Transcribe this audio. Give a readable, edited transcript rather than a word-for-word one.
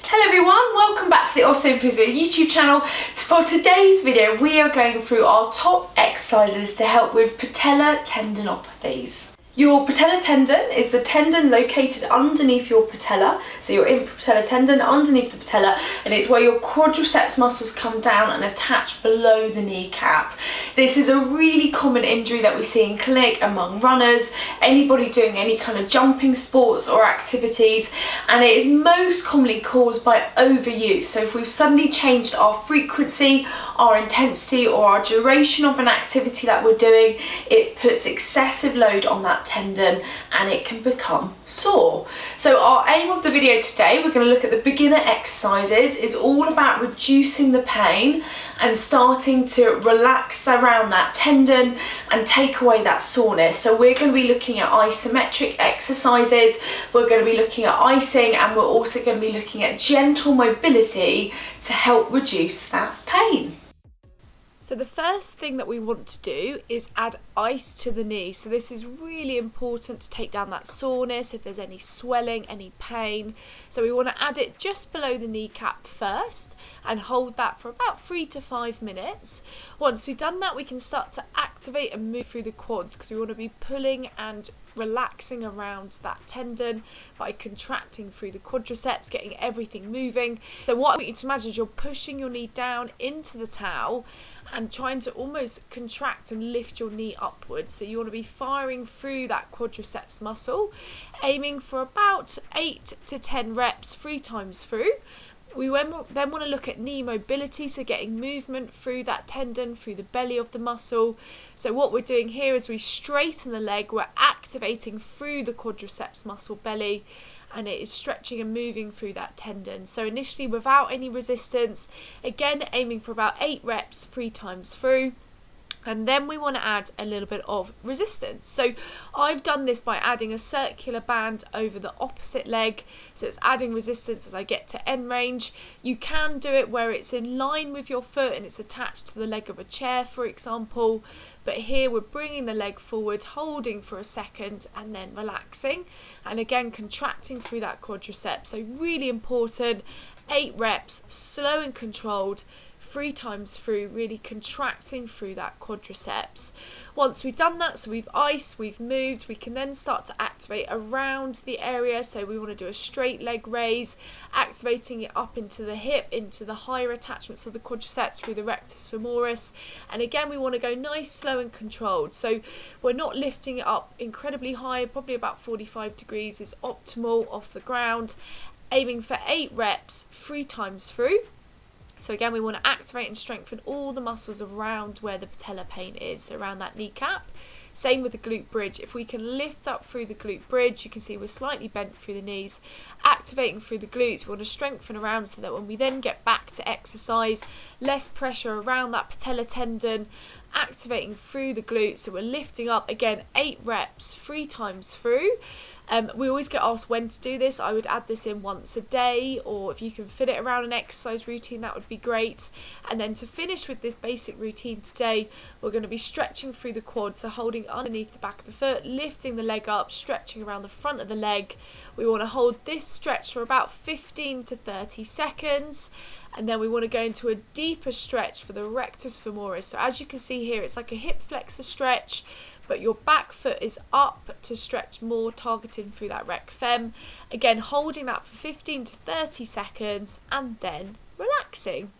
Hello everyone, welcome back to the Osteophysio YouTube channel. For today's video we are going through our top exercises to help with patellar tendinopathies. Your patellar tendon is the tendon located underneath your patella, so your infrapatellar tendon underneath the patella, and it's where your quadriceps muscles come down and attach below the kneecap. This is a really common injury that we see in clinic among runners, anybody doing any kind of jumping sports or activities, and it is most commonly caused by overuse. So if we've suddenly changed our frequency, our intensity or our duration of an activity that we're doing, it puts excessive load on that tendon and it can become sore. So our aim of the video today, we're going to look at the beginner exercises, is all about reducing the pain and starting to relax around that tendon and take away that soreness. So we're going to be looking at isometric exercises, we're going to be looking at icing, and we're also going to be looking at gentle mobility to help reduce that pain. So the first thing that we want to do is add ice to the knee. So this is really important to take down that soreness, if there's any swelling, any pain. So we want to add it just below the kneecap first and hold that for about 3 to 5 minutes. Once we've done that, we can start to activate and move through the quads, because we want to be pulling and relaxing around that tendon by contracting through the quadriceps, getting everything moving. So what I want you to imagine is you're pushing your knee down into the towel and trying to almost contract and lift your knee upwards. So you want to be firing through that quadriceps muscle, aiming for about 8 to 10 reps 3 times through. We then want to look at knee mobility, so getting movement through that tendon, through the belly of the muscle. So what we're doing here is we straighten the leg, we're activating through the quadriceps muscle belly, and it is stretching and moving through that tendon. So initially without any resistance, again aiming for about 8 reps 3 times through. And then we want to add a little bit of resistance. So I've done this by adding a circular band over the opposite leg. So it's adding resistance as I get to end range. You can do it where it's in line with your foot and it's attached to the leg of a chair, for example. But here we're bringing the leg forward, holding for a second and then relaxing. And again, contracting through that quadriceps. So really important, 8 reps, slow and controlled, 3 times through, really contracting through that quadriceps. Once we've done that, so we've iced, we've moved, we can then start to activate around the area. So we want to do a straight leg raise, activating it up into the hip, into the higher attachments of the quadriceps through the rectus femoris. And again, we want to go nice, slow and controlled. So we're not lifting it up incredibly high, probably about 45 degrees is optimal off the ground, aiming for 8 reps 3 times through. So again, we want to activate and strengthen all the muscles around where the patellar pain is, around that kneecap. Same with the glute bridge. If we can lift up through the glute bridge, you can see we're slightly bent through the knees, activating through the glutes. We want to strengthen around so that when we then get back to exercise, less pressure around that patellar tendon, activating through the glutes. So we're lifting up, again, 8 reps 3 times through. We always get asked when to do this. I would add this in once a day, or if you can fit it around an exercise routine, that would be great. And then to finish with this basic routine today, we're going to be stretching through the quad, so holding underneath the back of the foot, lifting the leg up, stretching around the front of the leg. We want to hold this stretch for about 15 to 30 seconds. And then we want to go into a deeper stretch for the rectus femoris. So as you can see here, it's like a hip flexor stretch, but your back foot is up to stretch more, targeting through that rec fem. Again, holding that for 15 to 30 seconds and then relaxing.